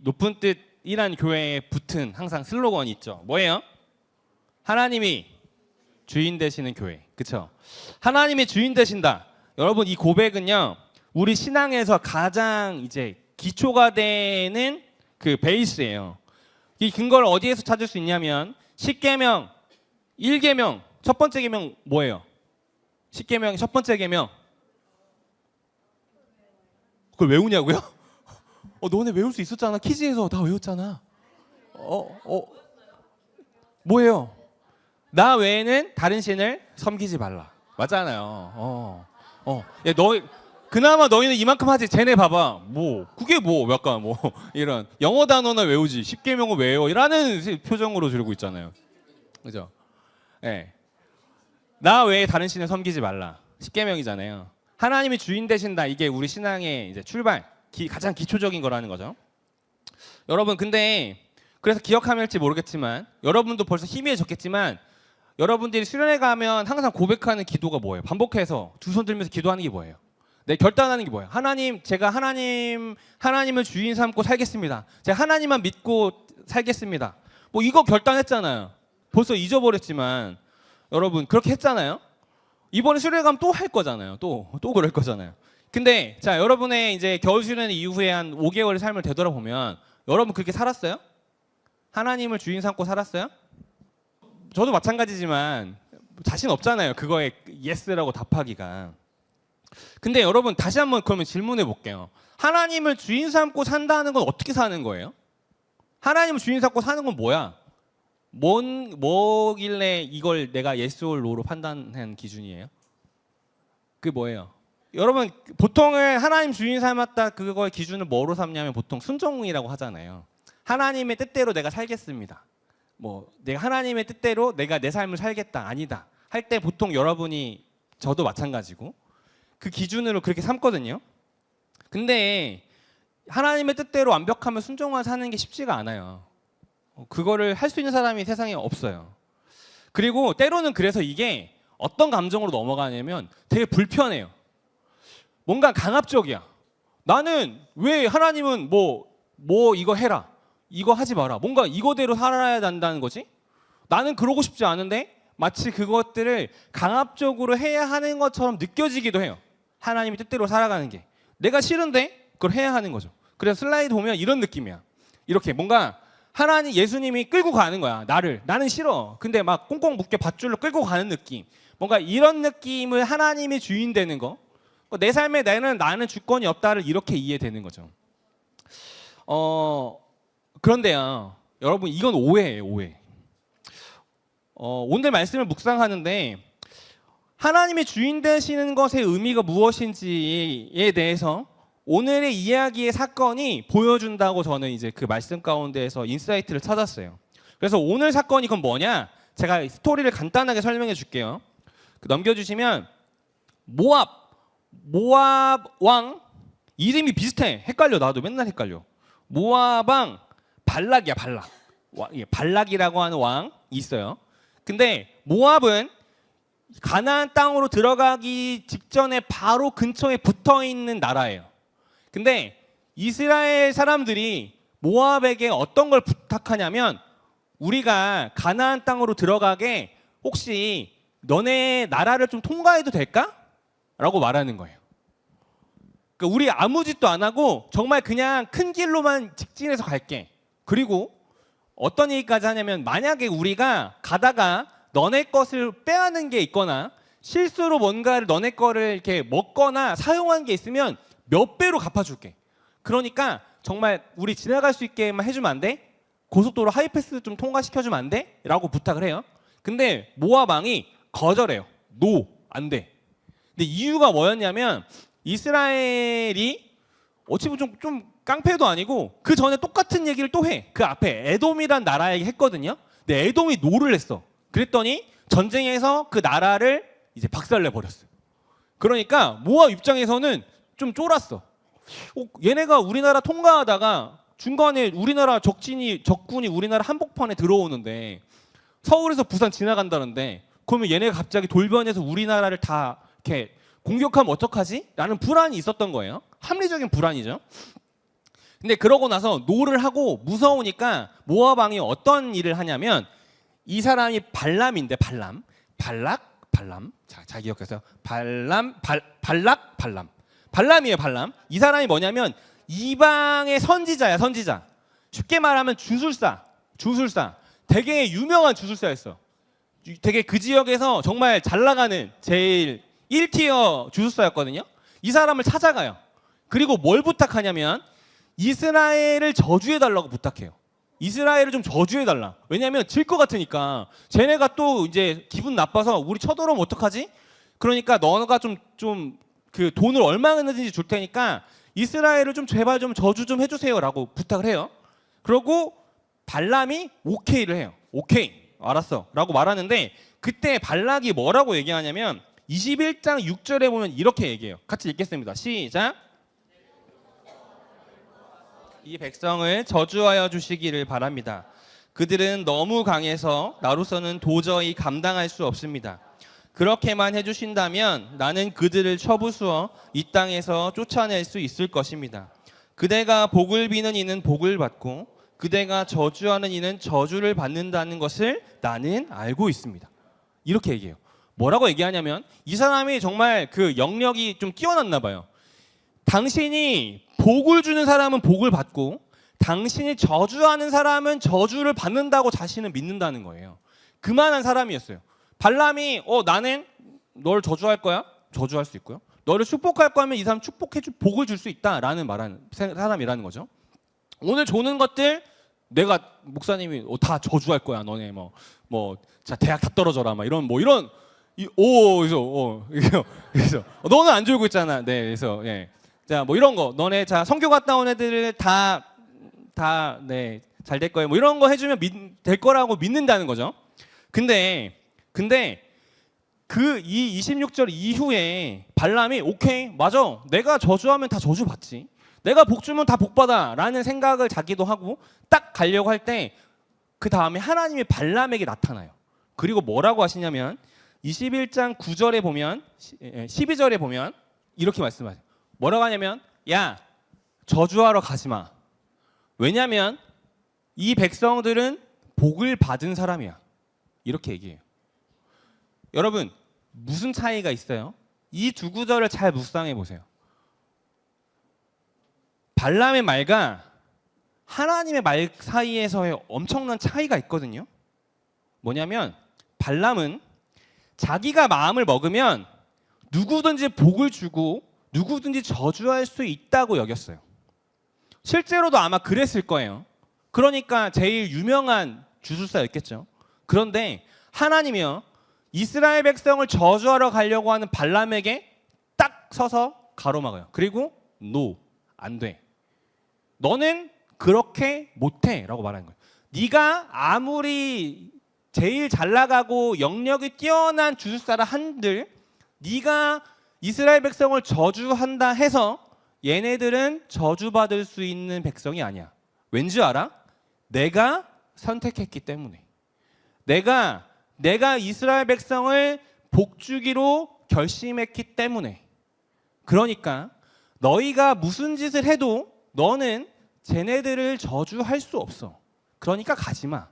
높은 뜻이란 교회에 붙은 항상 슬로건이 있죠. 뭐예요? 하나님이 주인 되시는 교회. 그렇죠? 하나님이 주인 되신다. 여러분 이 고백은요. 우리 신앙에서 가장 이제 기초가 되는 그 베이스예요. 이 근거를 어디에서 찾을 수 있냐면 십계명 1계명 첫 번째 계명 뭐예요? 십계명의 첫 번째 계명. 그걸 외우냐고요? 너네 외울 수 있었잖아. 퀴즈에서 다 외웠잖아. 뭐예요? 나 외에는 다른 신을 섬기지 말라. 맞잖아요. 야, 그나마 너희는 이만큼 하지. 쟤네 봐봐. 그게 약간 이런 영어 단어나 외우지. 십계명을 외워. 이라는 표정으로 들고 있잖아요. 그죠? 예. 나 외에 다른 신을 섬기지 말라. 십계명이잖아요. 하나님이 주인 되신다. 이게 우리 신앙의 이제 출발, 가장 기초적인 거라는 거죠. 여러분 근데 그래서 기억하면 할지 모르겠지만 여러분도 벌써 희미해졌겠지만 여러분들이 수련회 가면 항상 고백하는 기도가 뭐예요? 반복해서 두 손 들면서 기도하는 게 뭐예요? 결단하는 게 뭐예요? 하나님, 제가 하나님을 주인 삼고 살겠습니다. 제가 하나님만 믿고 살겠습니다. 이거 결단했잖아요. 벌써 잊어버렸지만 여러분 그렇게 했잖아요. 이번에 수련회 가면 또 할 거잖아요. 또 그럴 거잖아요. 근데 자 여러분의 이제 겨울 수련회 이후에 한 5개월의 삶을 되돌아보면 여러분 그렇게 살았어요? 하나님을 주인 삼고 살았어요? 저도 마찬가지지만 자신 없잖아요. 그거에 예스라고 답하기가. 근데 여러분 다시 한번 그러면 질문해 볼게요. 하나님을 주인 삼고 산다는 건 어떻게 사는 거예요? 하나님을 주인 삼고 사는 건 뭐야? 뭐길래 이걸 내가 yes or no로 판단한 기준이에요? 그게 뭐예요? 여러분 보통은 하나님 주인 삼았다 그거의 기준을 뭐로 삼냐면 보통 순종이라고 하잖아요. 하나님의 뜻대로 내가 살겠습니다. 내가 하나님의 뜻대로 내가 내 삶을 살겠다 아니다 할 때 보통 여러분이 저도 마찬가지고 그 기준으로 그렇게 삼거든요. 근데 하나님의 뜻대로 완벽하면 순종만 사는 게 쉽지가 않아요. 그거를 할 수 있는 사람이 세상에 없어요. 그리고 때로는 그래서 이게 어떤 감정으로 넘어가냐면 되게 불편해요. 뭔가 강압적이야. 나는 왜 하나님은 이거 해라 이거 하지 마라 뭔가 이거대로 살아야 된다는 거지? 나는 그러고 싶지 않은데 마치 그것들을 강압적으로 해야 하는 것처럼 느껴지기도 해요. 하나님의 뜻대로 살아가는 게 내가 싫은데 그걸 해야 하는 거죠. 그래서 슬라이드 보면 이런 느낌이야. 이렇게 뭔가 예수님이 끌고 가는 거야. 나는 싫어. 근데 막 꽁꽁 묶여 밧줄로 끌고 가는 느낌. 뭔가 이런 느낌을 하나님이 주인 되는 거. 내 삶에 나는 주권이 없다를 이렇게 이해되는 거죠. 그런데요, 여러분 이건 오해예요, 오해. 오늘 말씀을 묵상하는데 하나님의 주인 되시는 것의 의미가 무엇인지에 대해서 오늘의 이야기의 사건이 보여준다고 저는 이제 그 말씀 가운데에서 인사이트를 찾았어요. 그래서 오늘 사건이 그럼 뭐냐? 제가 스토리를 간단하게 설명해 줄게요. 넘겨주시면 모압 왕 이름이 비슷해. 헷갈려. 나도 맨날 헷갈려. 모압 왕 발락이야. 발락이라고 하는 왕이 있어요. 근데 모압은 가나안 땅으로 들어가기 직전에 바로 근처에 붙어있는 나라예요. 근데 이스라엘 사람들이 모압에게 어떤 걸 부탁하냐면 우리가 가나안 땅으로 들어가게 혹시 너네 나라를 좀 통과해도 될까? 라고 말하는 거예요. 그러니까 우리 아무 짓도 안 하고 정말 그냥 큰 길로만 직진해서 갈게. 그리고 어떤 얘기까지 하냐면 만약에 우리가 가다가 너네 것을 빼앗는 게 있거나 실수로 뭔가를 너네 거를 이렇게 먹거나 사용한 게 있으면 몇 배로 갚아줄게. 그러니까 정말 우리 지나갈 수 있게만 해주면 안 돼? 고속도로 하이패스 좀 통과시켜주면 안 돼? 라고 부탁을 해요. 근데 모압 왕이 거절해요. 안 돼. 근데 이유가 뭐였냐면 이스라엘이 어찌 보면 좀 깡패도 아니고 그 전에 똑같은 얘기를 또 해. 그 앞에 에돔이란 나라에게 했거든요. 근데 에돔이 노를 했어. 그랬더니 전쟁에서 그 나라를 이제 박살내 버렸어요. 그러니까 모압 입장에서는 좀 쫄았어. 얘네가 우리나라 통과하다가 중간에 우리나라 적군이 우리나라 한복판에 들어오는데 서울에서 부산 지나간다는데 그러면 얘네가 갑자기 돌변해서 우리나라를 다 이렇게 공격하면 어떡하지? 라는 불안이 있었던 거예요. 합리적인 불안이죠. 근데 그러고 나서 노를 하고 무서우니까 모압 왕이 어떤 일을 하냐면 이 사람이 발람인데 발람. 자 기억하세요. 발람이에요, 발람. 이 사람이 뭐냐면 이방의 선지자야, 선지자. 쉽게 말하면 주술사. 되게 유명한 주술사였어. 되게 그 지역에서 정말 잘 나가는 제일 1티어 주술사였거든요. 이 사람을 찾아가요. 그리고 뭘 부탁하냐면 이스라엘을 저주해달라고 부탁해요. 이스라엘을 좀 저주해달라. 왜냐하면 질 것 같으니까. 쟤네가 또 이제 기분 나빠서 우리 쳐들어오면 어떡하지? 그러니까 너가 좀 그 돈을 얼마든지 줄 테니까 이스라엘을 좀 제발 좀 저주 좀 해주세요라고 부탁을 해요. 그러고 발람이 오케이를 해요. 오케이, 알았어 라고 말하는데 그때 발락이 뭐라고 얘기하냐면 21장 6절에 보면 이렇게 얘기해요. 같이 읽겠습니다. 시작. 이 백성을 저주하여 주시기를 바랍니다. 그들은 너무 강해서 나로서는 도저히 감당할 수 없습니다. 그렇게만 해주신다면 나는 그들을 쳐부수어 이 땅에서 쫓아낼 수 있을 것입니다. 그대가 복을 비는 이는 복을 받고 그대가 저주하는 이는 저주를 받는다는 것을 나는 알고 있습니다. 이렇게 얘기해요. 뭐라고 얘기하냐면 이 사람이 정말 그 영역이 좀 뛰어났나 봐요. 당신이 복을 주는 사람은 복을 받고 당신이 저주하는 사람은 저주를 받는다고 자신을 믿는다는 거예요. 그만한 사람이었어요. 발람이 나는 너를 저주할 거야? 저주할 수 있고요. 너를 축복할 거면 이 사람 복을 줄 수 있다라는 말하는 사람이라는 거죠. 오늘 조는 것들 내가 목사님이 다 저주할 거야. 너네 자 대학 다 떨어져라 이런 그래서 너는 안 졸고 있잖아. 네, 그래서 예. 자, 이런 거 너네 자 선교 갔다 온 애들 다 네, 잘 될 거예요. 이런 거 해주면 될 거라고 믿는다는 거죠. 근데 그 이 26절 이후에 발람이 오케이 맞아 내가 저주하면 다 저주 받지. 내가 복 주면 다 복 받아 라는 생각을 자기도 하고 딱 가려고 할 때 그 다음에 하나님이 발람에게 나타나요. 그리고 뭐라고 하시냐면 21장 9절에 보면 12절에 보면 이렇게 말씀하세요. 뭐라고 하냐면 야 저주하러 가지 마. 왜냐면 이 백성들은 복을 받은 사람이야. 이렇게 얘기해요. 여러분 무슨 차이가 있어요? 이 두 구절을 잘 묵상해 보세요. 발람의 말과 하나님의 말 사이에서의 엄청난 차이가 있거든요. 뭐냐면 발람은 자기가 마음을 먹으면 누구든지 복을 주고 누구든지 저주할 수 있다고 여겼어요. 실제로도 아마 그랬을 거예요. 그러니까 제일 유명한 주술사였겠죠. 그런데 하나님이요 이스라엘 백성을 저주하러 가려고 하는 발람에게 딱 서서 가로막아요. 그리고 안 돼. 너는 그렇게 못해 라고 말하는 거예요. 네가 아무리 제일 잘 나가고 영역이 뛰어난 주술사라 한들 네가 이스라엘 백성을 저주한다 해서 얘네들은 저주받을 수 있는 백성이 아니야. 왠지 알아? 내가 선택했기 때문에. 내가 이스라엘 백성을 복주기로 결심했기 때문에. 그러니까 너희가 무슨 짓을 해도 너는 쟤네들을 저주할 수 없어. 그러니까 가지 마.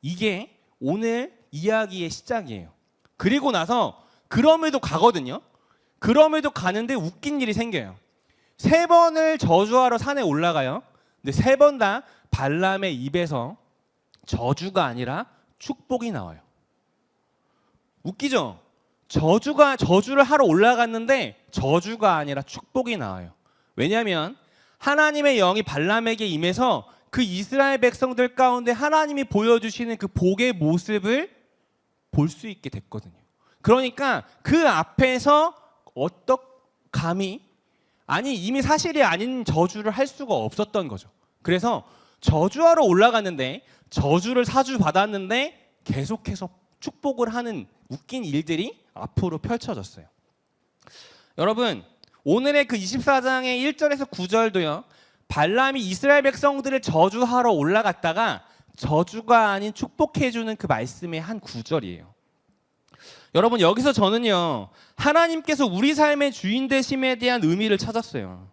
이게 오늘 이야기의 시작이에요. 그리고 나서 그럼에도 가거든요. 그럼에도 가는데 웃긴 일이 생겨요. 3번을 저주하러 산에 올라가요. 근데 3번 다 발람의 입에서 저주가 아니라 축복이 나와요. 웃기죠? 저주를 하러 올라갔는데 저주가 아니라 축복이 나와요. 왜냐하면 하나님의 영이 발람에게 임해서 그 이스라엘 백성들 가운데 하나님이 보여주시는 그 복의 모습을 볼 수 있게 됐거든요. 그러니까 그 앞에서 감히 이미 사실이 아닌 저주를 할 수가 없었던 거죠. 그래서 저주하러 올라갔는데 저주를 사주 받았는데 계속해서 축복을 하는 웃긴 일들이 앞으로 펼쳐졌어요. 여러분 오늘의 그 24장의 1절에서 9절도요. 발람이 이스라엘 백성들을 저주하러 올라갔다가 저주가 아닌 축복해주는 그 말씀의 한 구절이에요. 여러분 여기서 저는요. 하나님께서 우리 삶의 주인 되심에 대한 의미를 찾았어요.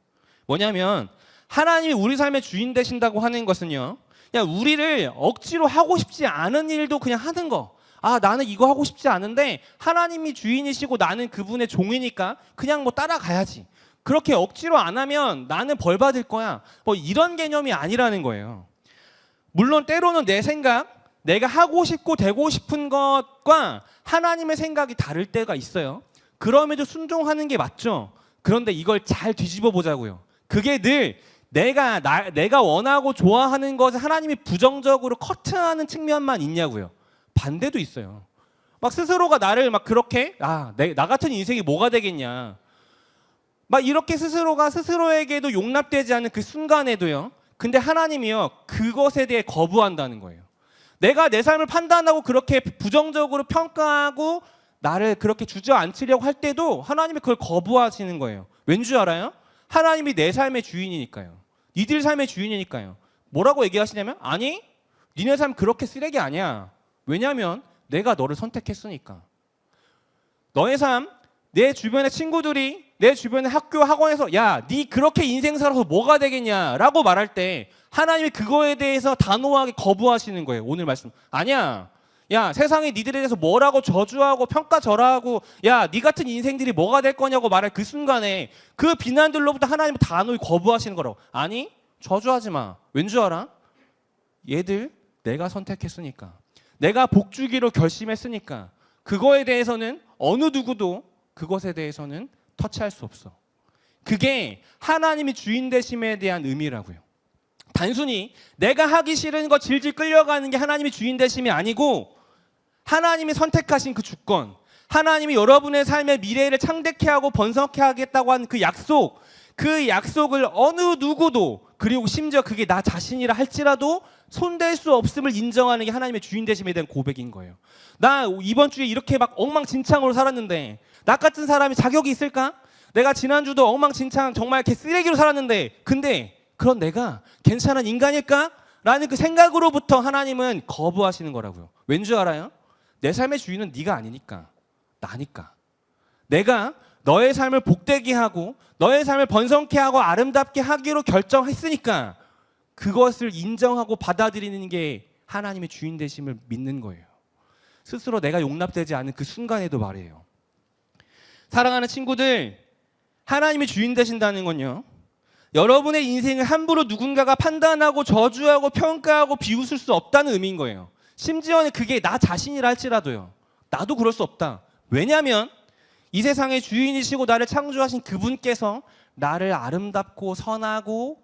뭐냐면 하나님이 우리 삶의 주인 되신다고 하는 것은요, 그냥 우리를 억지로 하고 싶지 않은 일도 그냥 하는 거. 아, 나는 이거 하고 싶지 않은데 하나님이 주인이시고 나는 그분의 종이니까 그냥 뭐 따라가야지. 그렇게 억지로 안 하면 나는 벌 받을 거야. 뭐 이런 개념이 아니라는 거예요. 물론 때로는 내 생각, 내가 하고 싶고 되고 싶은 것과 하나님의 생각이 다를 때가 있어요. 그럼에도 순종하는 게 맞죠. 그런데 이걸 잘 뒤집어 보자고요. 그게 늘 내가 원하고 좋아하는 것을 하나님이 부정적으로 커트하는 측면만 있냐고요. 반대도 있어요. 막 스스로가 나를 막 그렇게 나 같은 인생이 뭐가 되겠냐. 막 이렇게 스스로가 스스로에게도 용납되지 않는 그 순간에도요. 근데 하나님이요. 그것에 대해 거부한다는 거예요. 내가 내 삶을 판단하고 그렇게 부정적으로 평가하고 나를 그렇게 주저앉히려고 할 때도 하나님이 그걸 거부하시는 거예요. 왠지 알아요? 하나님이 내 삶의 주인이니까요. 니들 삶의 주인이니까요. 뭐라고 얘기하시냐면 아니 니네 삶 그렇게 쓰레기 아니야. 왜냐하면 내가 너를 선택했으니까. 너의 삶, 내 주변의 친구들이 내 주변의 학교 학원에서 야, 니 그렇게 인생 살아서 뭐가 되겠냐라고 말할 때 하나님이 그거에 대해서 단호하게 거부하시는 거예요. 오늘 말씀. 아니야. 야, 세상에 니들에 대해서 뭐라고 저주하고 평가절하하고 야, 니 같은 인생들이 뭐가 될 거냐고 말할 그 순간에 그 비난들로부터 하나님은 단호히 거부하시는 거라고. 아니, 저주하지 마. 왠 줄 알아? 얘들 내가 선택했으니까. 내가 복 주기로 결심했으니까. 그거에 대해서는 어느 누구도 그것에 대해서는 터치할 수 없어. 그게 하나님이 주인 되심에 대한 의미라고요. 단순히 내가 하기 싫은 거 질질 끌려가는 게 하나님이 주인 되심이 아니고 하나님이 선택하신 그 주권, 하나님이 여러분의 삶의 미래를 창대케 하고 번성케 하겠다고 한 그 약속, 그 약속을 어느 누구도, 그리고 심지어 그게 나 자신이라 할지라도 손댈 수 없음을 인정하는 게 하나님의 주인 되심에 대한 고백인 거예요. 나 이번 주에 이렇게 막 엉망진창으로 살았는데 나 같은 사람이 자격이 있을까? 내가 지난주도 엉망진창 정말 이렇게 쓰레기로 살았는데 근데 그런 내가 괜찮은 인간일까? 라는 그 생각으로부터 하나님은 거부하시는 거라고요. 왠지 알아요? 내 삶의 주인은 네가 아니니까. 나니까. 내가 너의 삶을 복되게 하고 너의 삶을 번성케 하고 아름답게 하기로 결정했으니까 그것을 인정하고 받아들이는 게 하나님의 주인 되심을 믿는 거예요. 스스로 내가 용납되지 않은 그 순간에도 말이에요. 사랑하는 친구들, 하나님이 주인 되신다는 건요, 여러분의 인생을 함부로 누군가가 판단하고 저주하고 평가하고 비웃을 수 없다는 의미인 거예요. 심지어는 그게 나 자신이라 할지라도요. 나도 그럴 수 없다. 왜냐하면 이 세상의 주인이시고 나를 창조하신 그분께서 나를 아름답고 선하고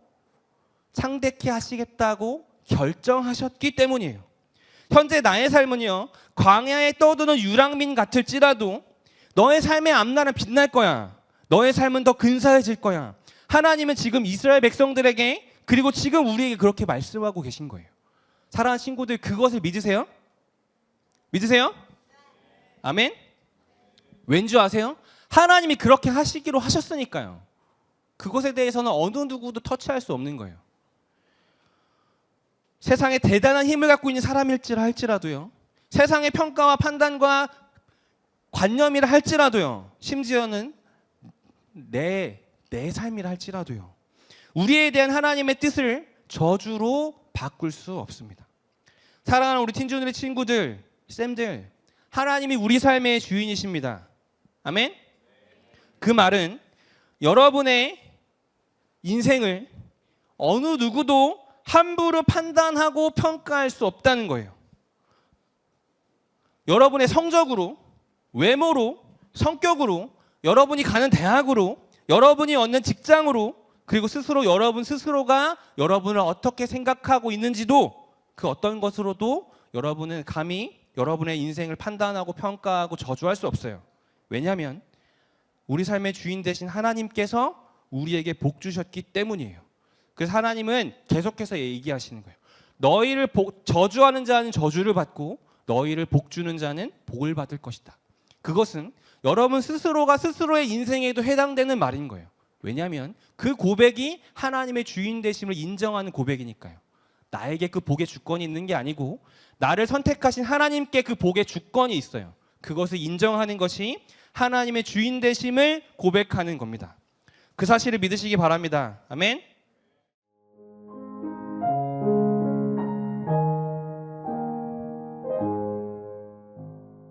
창대케 하시겠다고 결정하셨기 때문이에요. 현재 나의 삶은요, 광야에 떠도는 유랑민 같을지라도 너의 삶의 앞날은 빛날 거야. 너의 삶은 더 근사해질 거야. 하나님은 지금 이스라엘 백성들에게 그리고 지금 우리에게 그렇게 말씀하고 계신 거예요. 사랑하는 친구들, 그것을 믿으세요? 믿으세요? 아멘? 왠지 아세요? 하나님이 그렇게 하시기로 하셨으니까요. 그것에 대해서는 어느 누구도 터치할 수 없는 거예요. 세상에 대단한 힘을 갖고 있는 사람일지라 할지라도요, 세상의 평가와 판단과 관념이라 할지라도요, 심지어는 내 삶이라 할지라도요, 우리에 대한 하나님의 뜻을 저주로 바꿀 수 없습니다. 사랑하는 우리 팀주들의 친구들, 쌤들, 하나님이 우리 삶의 주인이십니다. 아멘? 그 말은 여러분의 인생을 어느 누구도 함부로 판단하고 평가할 수 없다는 거예요. 여러분의 성적으로, 외모로, 성격으로, 여러분이 가는 대학으로, 여러분이 얻는 직장으로, 그리고 스스로 여러분 스스로가 여러분을 어떻게 생각하고 있는지도 그 어떤 것으로도 여러분은 감히 여러분의 인생을 판단하고 평가하고 저주할 수 없어요. 왜냐하면 우리 삶의 주인 되신 하나님께서 우리에게 복 주셨기 때문이에요. 그래서 하나님은 계속해서 얘기하시는 거예요. 너희를 저주하는 자는 저주를 받고 너희를 복 주는 자는 복을 받을 것이다. 그것은 여러분 스스로가 스스로의 인생에도 해당되는 말인 거예요. 왜냐하면 그 고백이 하나님의 주인 되심을 인정하는 고백이니까요. 나에게 그 복의 주권이 있는 게 아니고 나를 선택하신 하나님께 그 복의 주권이 있어요. 그것을 인정하는 것이 하나님의 주인 되심을 고백하는 겁니다. 그 사실을 믿으시기 바랍니다. 아멘.